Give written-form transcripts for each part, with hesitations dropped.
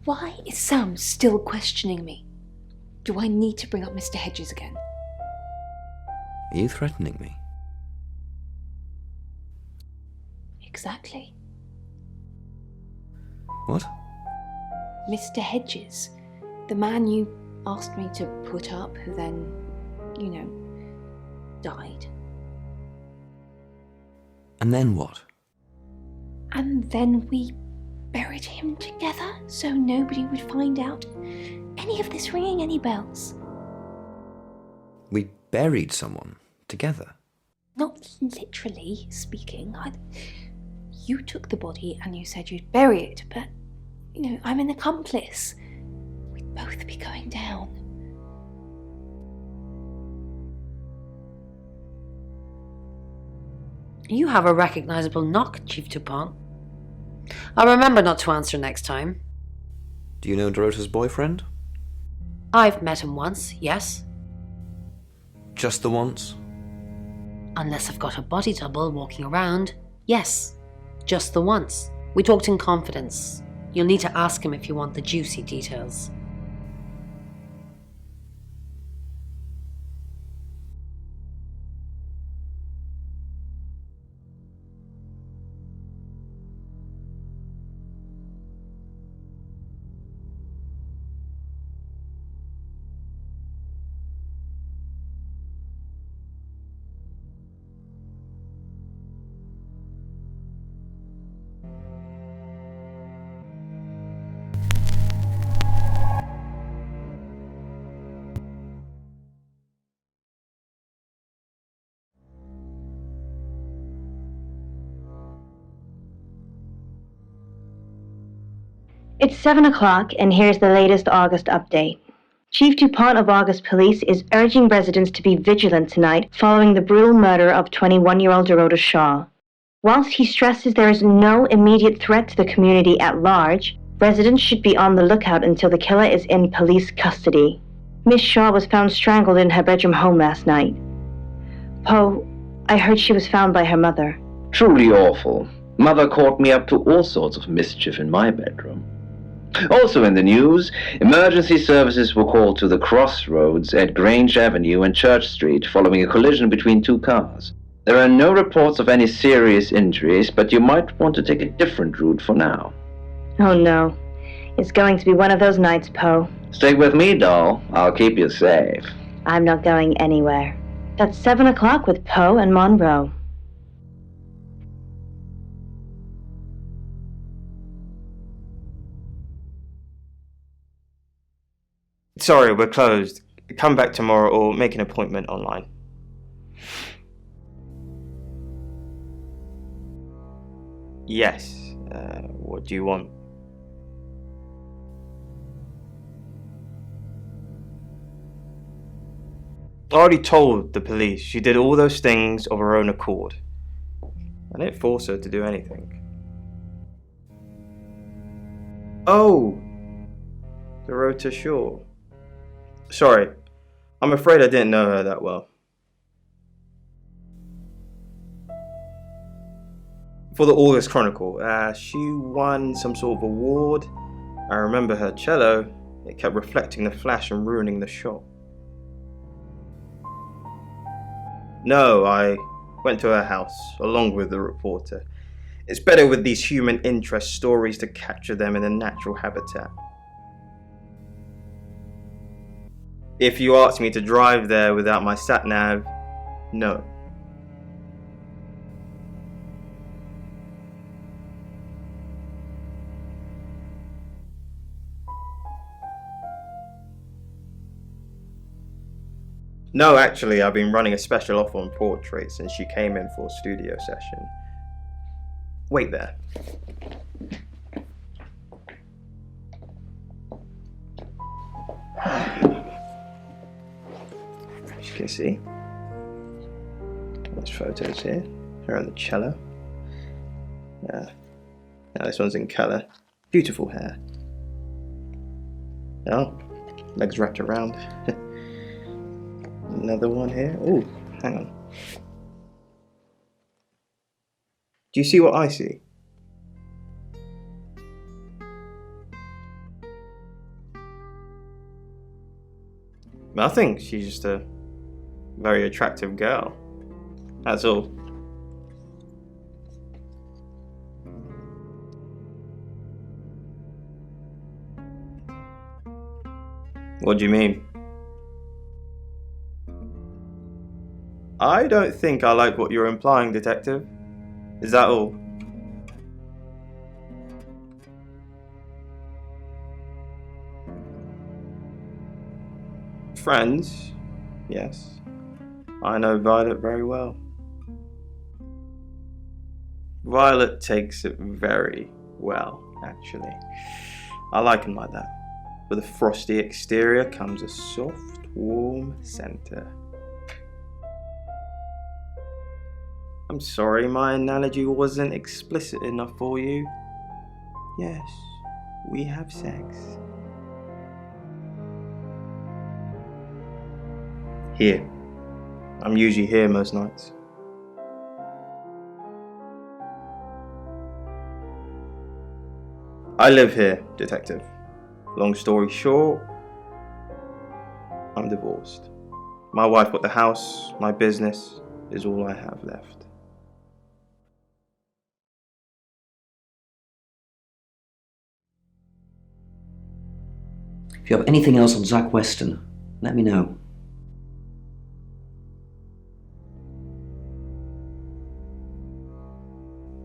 Why is Sam still questioning me? Do I need to bring up Mr. Hedges again? Are you threatening me? Exactly. What? Mr. Hedges, the man you asked me to put up, who then, died. And then what? And then we buried him together so nobody would find out any of this ringing any bells. We buried someone together? Not literally speaking. You took the body and you said you'd bury it, but, I'm an accomplice. We'd both be going down. You have a recognizable knock, Chief Dupont. I'll remember not to answer next time. Do you know Dorota's boyfriend? I've met him once, yes. Just the once? Unless I've got a body double walking around, yes. Just the once. We talked in confidence. You'll need to ask him if you want the juicy details. It's 7 o'clock, and here's the latest August update. Chief Dupont of August Police is urging residents to be vigilant tonight following the brutal murder of 21-year-old Dorota Shaw. Whilst he stresses there is no immediate threat to the community at large, residents should be on the lookout until the killer is in police custody. Miss Shaw was found strangled in her bedroom home last night. Poe, I heard she was found by her mother. Truly awful. Mother caught me up to all sorts of mischief in my bedroom. Also in the news, emergency services were called to the crossroads at Grange Avenue and Church Street following a collision between two cars. There are no reports of any serious injuries, but you might want to take a different route for now. Oh no. It's going to be one of those nights, Poe. Stay with me, doll. I'll keep you safe. I'm not going anywhere. That's 7 o'clock with Poe and Monroe. Sorry, we're closed. Come back tomorrow or make an appointment online. Yes. What do you want? I already told the police she did all those things of her own accord. I didn't force her to do anything. Oh! Dorota Shaw. Sorry, I'm afraid I didn't know her that well. For the August Chronicle, she won some sort of award. I remember her cello. It kept reflecting the flash and ruining the shot. No, I went to her house, along with the reporter. It's better with these human interest stories to capture them in a natural habitat. If you asked me to drive there without my sat-nav, no. No, actually, I've been running a special offer on portraits since she came in for a studio session. Wait there. As you can see, there's photos here. Her on the cello. Now this one's in colour. Beautiful hair. Oh, legs wrapped around. Another one here. Oh, hang on. Do you see what I see? I think she's just a very attractive girl. That's all. What do you mean? I don't think I like what you're implying, Detective. Is that all? Friends? Yes. I know Violet very well. Violet takes it very well, actually. I like him like that. With a frosty exterior comes a soft, warm center. I'm sorry my analogy wasn't explicit enough for you. Yes, we have sex. Here. I'm usually here most nights. I live here, Detective. Long story short, I'm divorced. My wife got the house, my business is all I have left. If you have anything else on Zach Weston, let me know.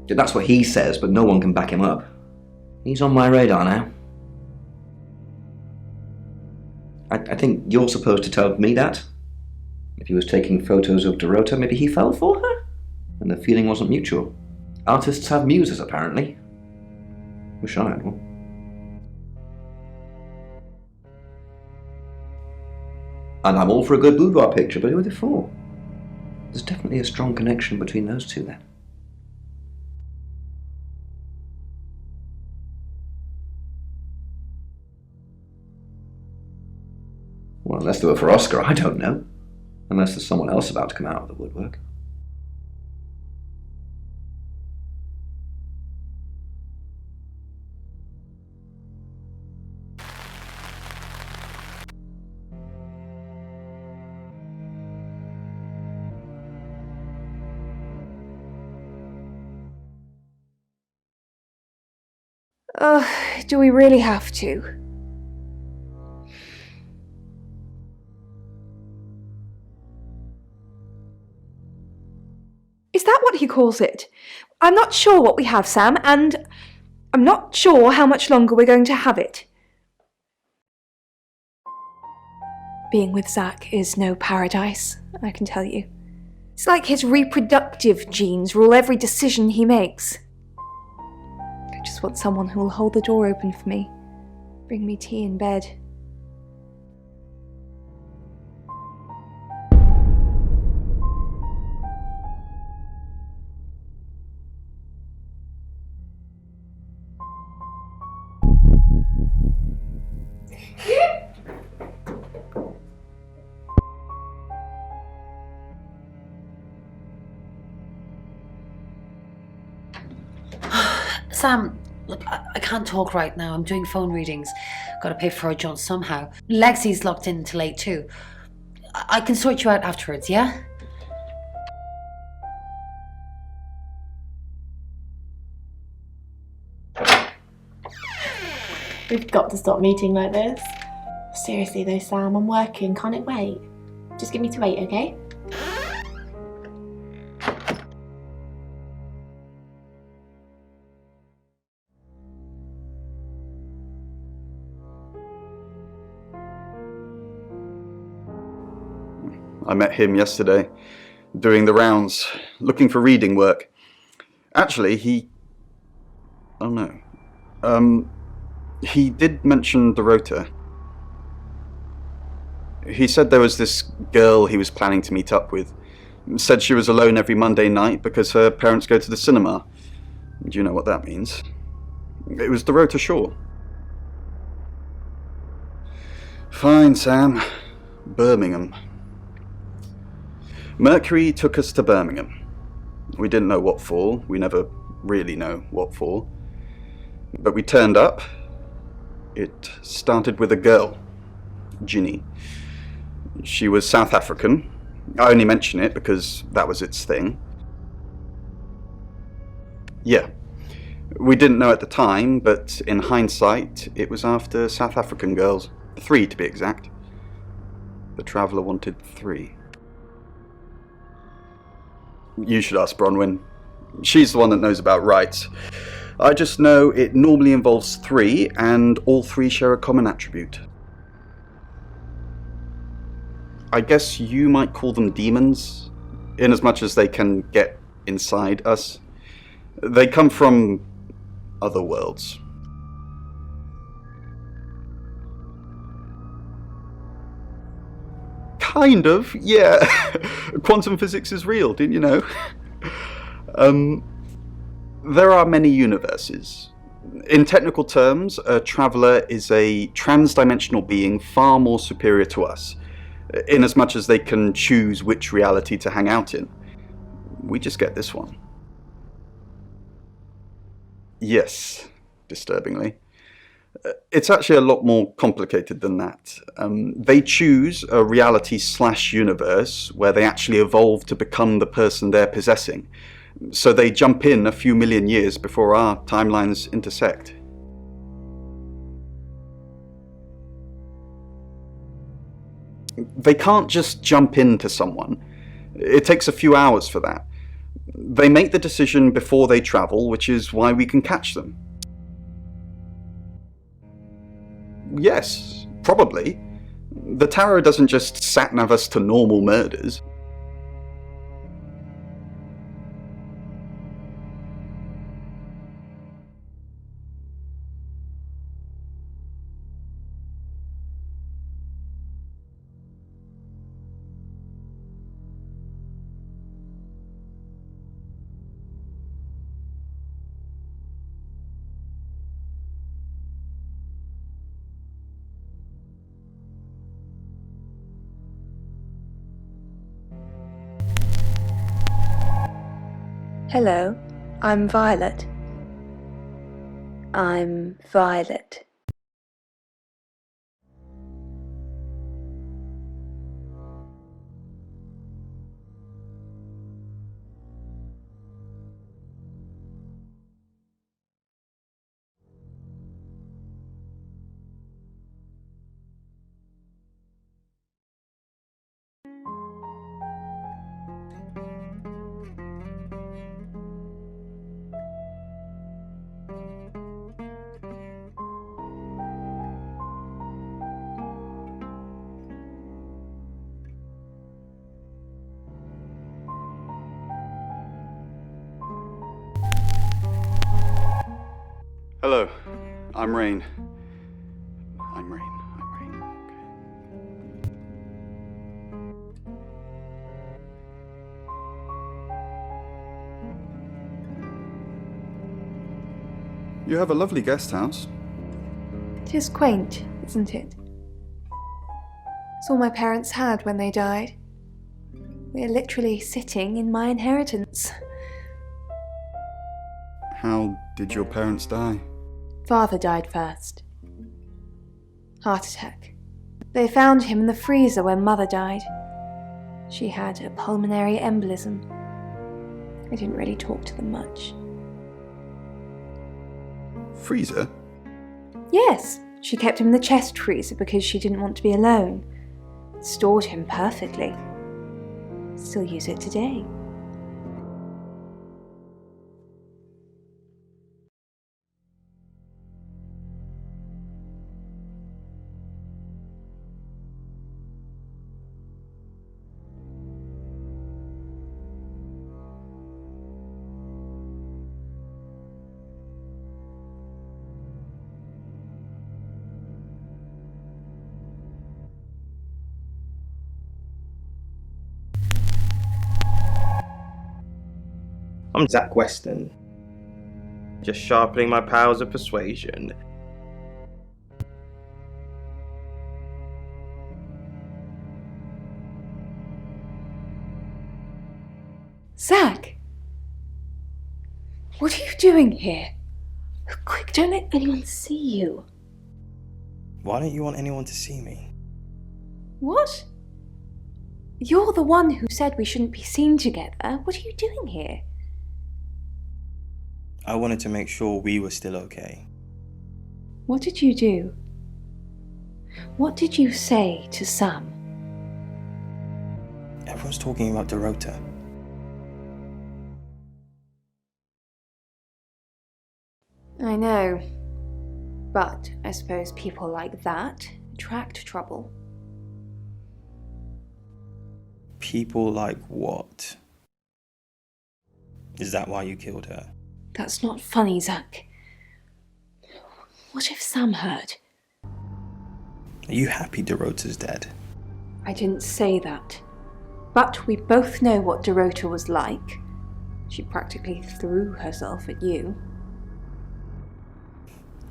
That's what he says, but no one can back him up. He's on my radar now. I think you're supposed to tell me that. If he was taking photos of Dorota, maybe he fell for her? And the feeling wasn't mutual. Artists have muses, apparently. Wish I had one. And I'm all for a good boudoir picture, but who are they for? There's definitely a strong connection between those two then. Well, unless they were for Oscar, I don't know. Unless there's someone else about to come out of the woodwork. Do we really have to? Is that what he calls it? I'm not sure what we have, Sam, and I'm not sure how much longer we're going to have it. Being with Zach is no paradise, I can tell you. It's like his reproductive genes rule every decision he makes. I just want someone who will hold the door open for me, bring me tea in bed. Sam, look, I can't talk right now. I'm doing phone readings. Gotta pay for a jaunt somehow. Lexi's locked in till 8 too. I can sort you out afterwards, yeah? We've got to stop meeting like this. Seriously though, Sam, I'm working. Can't it wait? Just give me to 8, okay? I met him yesterday, doing the rounds, looking for reading work. Actually, he did mention Dorota. He said there was this girl he was planning to meet up with. Said she was alone every Monday night because her parents go to the cinema. Do you know what that means? It was Dorota Shaw. Fine, Sam. Birmingham. Mercury took us to Birmingham. We didn't know what for. We never really know what for. But we turned up. It started with a girl, Ginny. She was South African. I only mention it because that was its thing. Yeah. We didn't know at the time, but in hindsight, it was after South African girls. 3 to be exact. The Traveller wanted 3. You should ask Bronwyn. She's the one that knows about rights. I just know it normally involves 3, and all 3 share a common attribute. I guess you might call them demons, in as much as they can get inside us. They come from other worlds. Kind of, yeah. Quantum physics is real, didn't you know? There are many universes. In technical terms, a traveller is a trans-dimensional being far more superior to us, in as much as they can choose which reality to hang out in. We just get this one. Yes, disturbingly. It's actually a lot more complicated than that. They choose a reality/universe where they actually evolve to become the person they're possessing. So they jump in a few million years before our timelines intersect. They can't just jump into someone. It takes a few hours for that. They make the decision before they travel, which is why we can catch them. Yes, probably. The tarot doesn't just sat-nav us to normal murders. Hello, I'm Violet. I'm Violet. Hello, I'm Rain. I'm Rain. You have a lovely guest house. It is quaint, isn't it? It's all my parents had when they died. We're literally sitting in my inheritance. How did your parents die? Father died first. Heart attack. They found him in the freezer when Mother died. She had a pulmonary embolism. I didn't really talk to them much. Freezer? Yes, she kept him in the chest freezer because she didn't want to be alone. Stored him perfectly. Still use it today. I'm Zach Weston, just sharpening my powers of persuasion. Zach! What are you doing here? Quick, don't let anyone see you. Why don't you want anyone to see me? What? You're the one who said we shouldn't be seen together. What are you doing here? I wanted to make sure we were still okay. What did you do? What did you say to Sam? Everyone's talking about Dorota. I know. But I suppose people like that attract trouble. People like what? Is that why you killed her? That's not funny, Zach. What if Sam heard? Are you happy Dorota's dead? I didn't say that. But we both know what Dorota was like. She practically threw herself at you.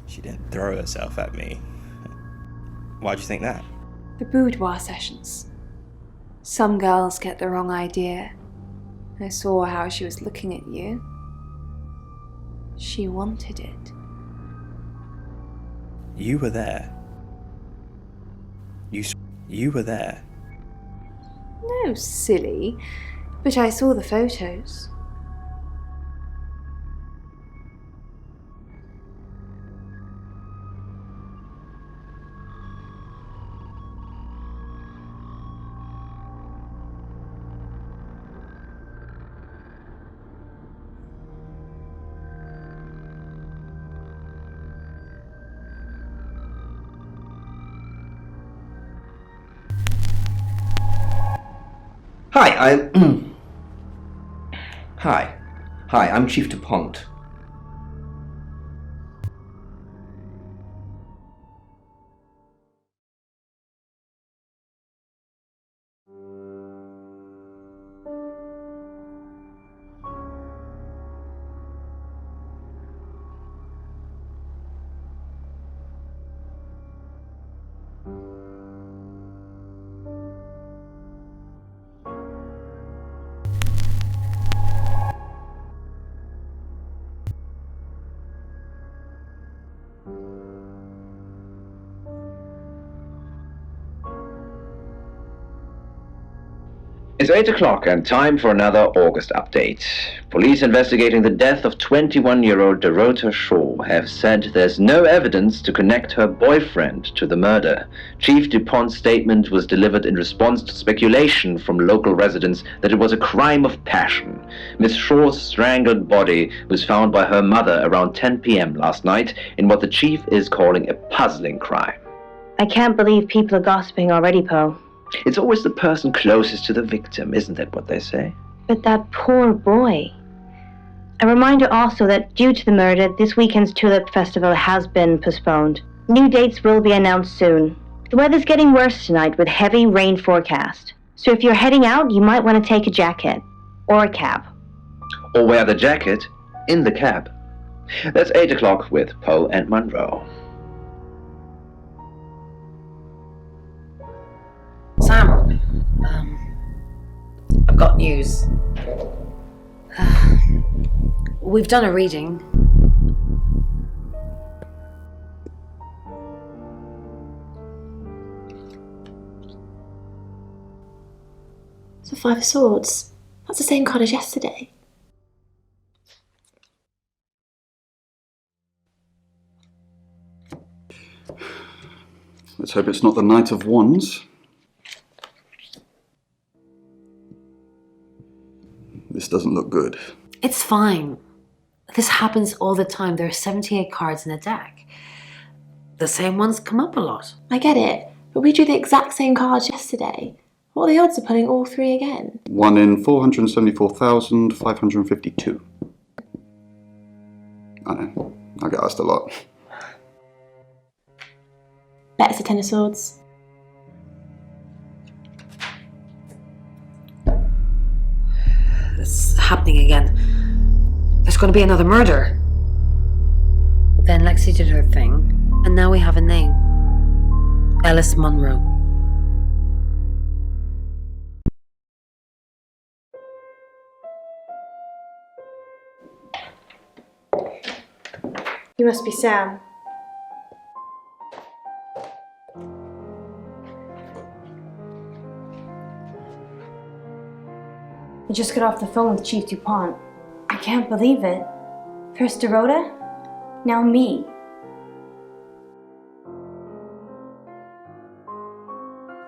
She didn't throw herself at me. Why'd you think that? The boudoir sessions. Some girls get the wrong idea. I saw how she was looking at you. She wanted it. You were there. You were there. No, silly. But I saw the photos. Hi, Hi, I'm Chief DuPont. It's 8 o'clock and time for another August update. Police investigating the death of 21-year-old Dorota Shaw have said there's no evidence to connect her boyfriend to the murder. Chief DuPont's statement was delivered in response to speculation from local residents that it was a crime of passion. Miss Shaw's strangled body was found by her mother around 10 p.m. last night in what the chief is calling a puzzling crime. I can't believe people are gossiping already, Poe. It's always the person closest to the victim, isn't that what they say? But that poor boy. A reminder also that due to the murder, this weekend's Tulip Festival has been postponed. New dates will be announced soon. The weather's getting worse tonight with heavy rain forecast. So if you're heading out, you might want to take a jacket. Or a cab. Or wear the jacket in the cab. That's 8 o'clock with Poe and Monroe. Sam, I've got news. We've done a reading. It's a Five of Swords. That's the same card as yesterday. Let's hope it's not the Knight of Wands. This doesn't look good. It's fine. This happens all the time. There are 78 cards in a deck. The same ones come up a lot. I get it, but we drew the exact same cards yesterday. What are the odds of pulling all three again? 1 in 474,552. I know. I get asked a lot. Bet it's a Ten of Swords. It's happening again. There's going to be another murder. Then Lexi did her thing, and now we have a name. Ellis Monroe. You must be Sam. I just got off the phone with Chief DuPont. I can't believe it. First Dorota, now me.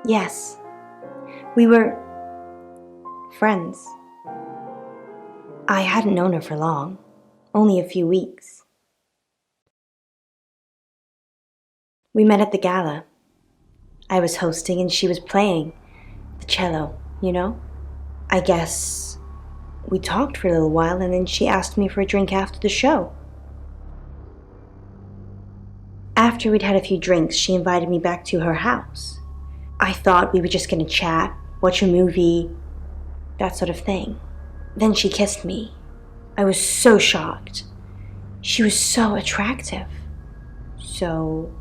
Yes, we were friends. I hadn't known her for long, only a few weeks. We met at the gala. I was hosting and she was playing the cello, you know? I guess we talked for a little while and then she asked me for a drink after the show. After we'd had a few drinks, she invited me back to her house. I thought we were just gonna chat, watch a movie, that sort of thing. Then she kissed me. I was so shocked. She was so attractive. So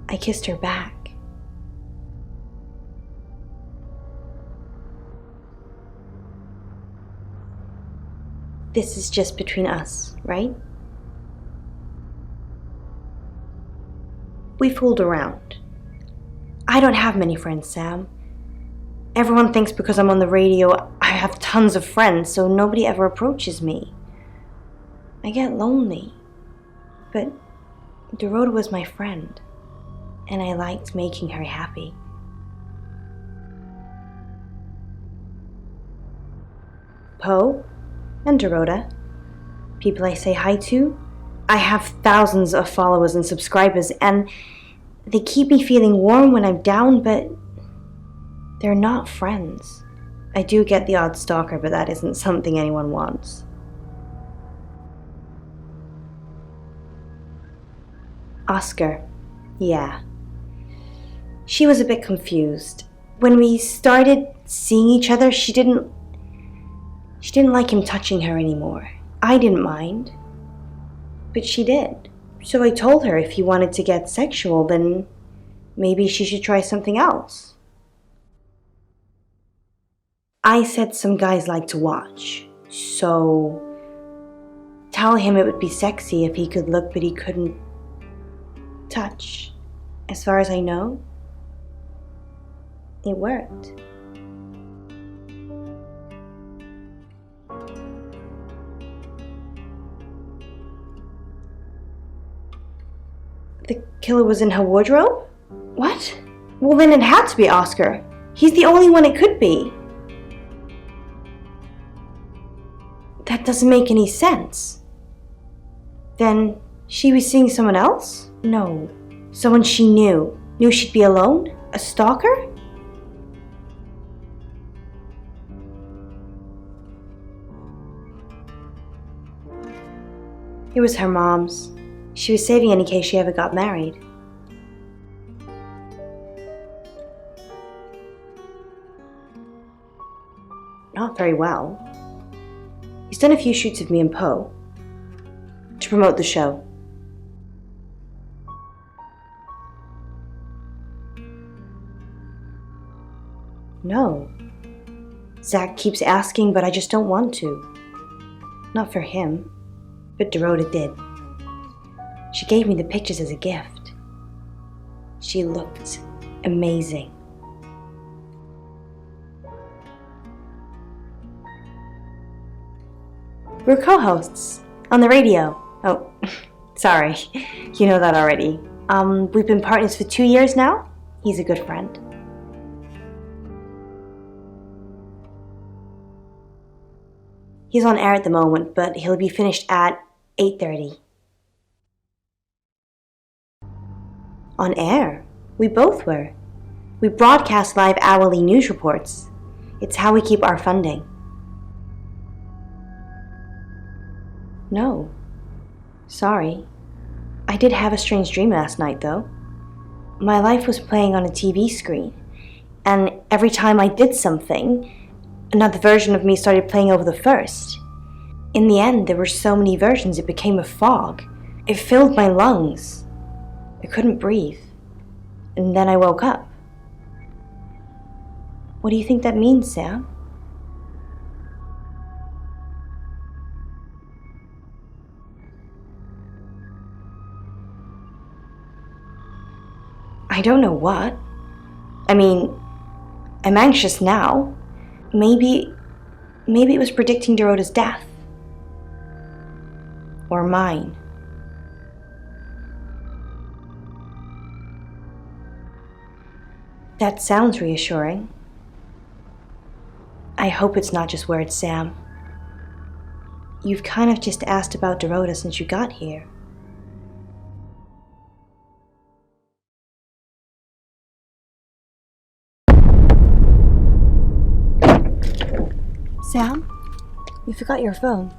I kissed her back. This is just between us, right? We fooled around. I don't have many friends, Sam. Everyone thinks because I'm on the radio, I have tons of friends, so nobody ever approaches me. I get lonely. But Dorota was my friend, and I liked making her happy. Poe and Dorota, people I say hi to. I have thousands of followers and subscribers, and they keep me feeling warm when I'm down, but they're not friends. I do get the odd stalker, but that isn't something anyone wants. Oscar, yeah. She was a bit confused. When we started seeing each other, she didn't like him touching her anymore. I didn't mind, but she did. So I told her if he wanted to get sexual, then maybe she should try something else. I said some guys like to watch, so tell him it would be sexy if he could look but he couldn't touch. As far as I know, it worked. The killer was in her wardrobe? What? Well, then it had to be Oscar. He's the only one it could be. That doesn't make any sense. Then she was seeing someone else? No. Someone she knew. Knew she'd be alone? A stalker? It was her mom's. She was saving in case she ever got married. Not very well. He's done a few shoots of me and Poe to promote the show. No. Zach keeps asking, but I just don't want to. Not for him, but Dorota did. She gave me the pictures as a gift. She looked amazing. We're co-hosts on the radio. Oh, sorry. You know that already. We've been partners for 2 years now. He's a good friend. He's on air at the moment, but he'll be finished at 8:30. On air? We both were. We broadcast live hourly news reports. It's how we keep our funding. No. Sorry. I did have a strange dream last night, though. My life was playing on a TV screen, and every time I did something, another version of me started playing over the first. In the end, there were so many versions it became a fog. It filled my lungs. I couldn't breathe. And then I woke up. What do you think that means, Sam? I don't know what. I mean, I'm anxious now. Maybe Maybe it was predicting Dorota's death. Or mine. That sounds reassuring. I hope it's not just words, Sam. You've kind of just asked about Dorota since you got here. Sam? You forgot your phone.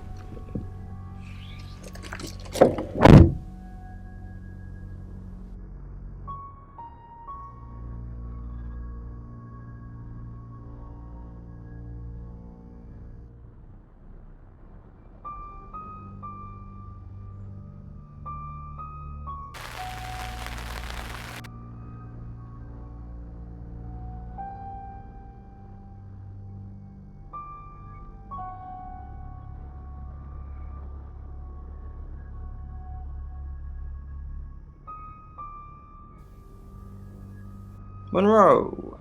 Monroe.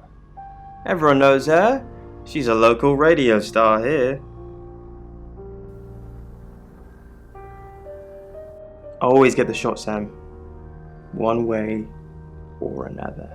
Everyone knows her. She's a local radio star here. I always get the shot, Sam. One way or another.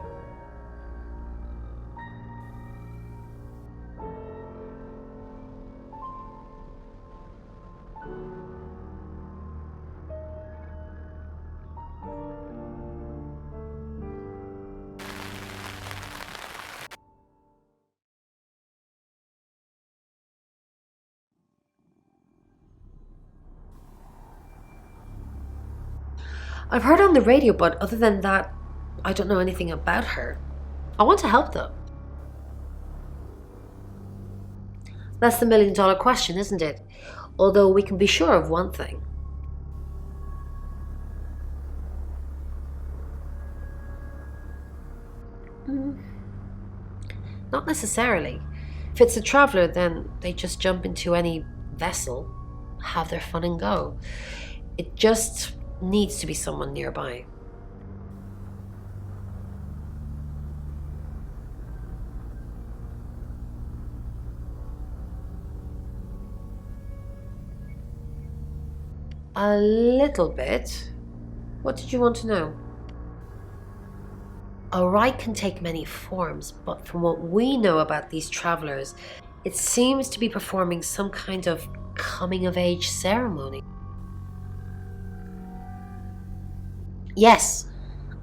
I've heard on the radio, but other than that, I don't know anything about her. I want to help though. That's the million-dollar question, isn't it? Although we can be sure of one thing. Not necessarily. If it's a traveler, then they just jump into any vessel, have their fun and go. It just needs to be someone nearby. A little bit. What did you want to know? A rite can take many forms, but from what we know about these travelers, it seems to be performing some kind of coming-of-age ceremony. Yes,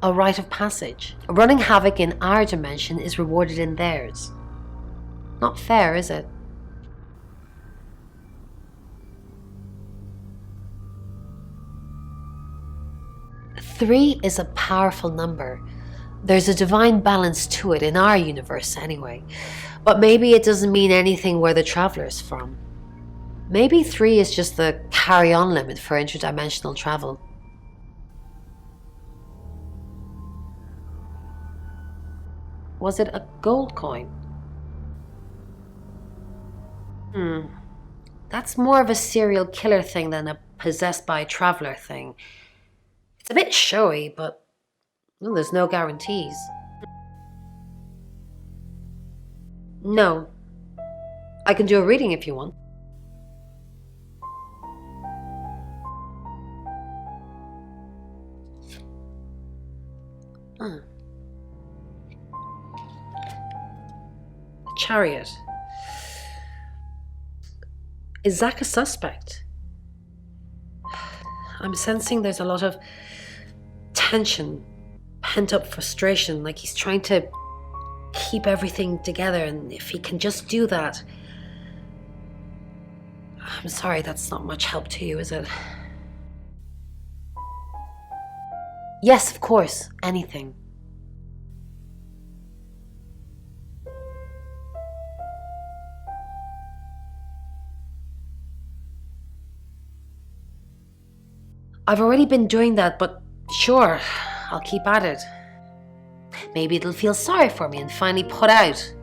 a rite of passage. Running havoc in our dimension is rewarded in theirs. Not fair, is it? Three is a powerful number. There's a divine balance to it in our universe anyway. But maybe it doesn't mean anything where the traveler's from. Maybe 3 is just the carry-on limit for interdimensional travel. Was it a gold coin? That's more of a serial killer thing than a possessed by a traveler thing. It's a bit showy, but well, there's no guarantees. No. I can do a reading if you want. Chariot. Is Zach a suspect? I'm sensing there's a lot of tension, pent-up frustration, like he's trying to keep everything together, and if he can just do that... I'm sorry, that's not much help to you, is it? Yes, of course, anything. I've already been doing that, but sure, I'll keep at it. Maybe it'll feel sorry for me and finally put out.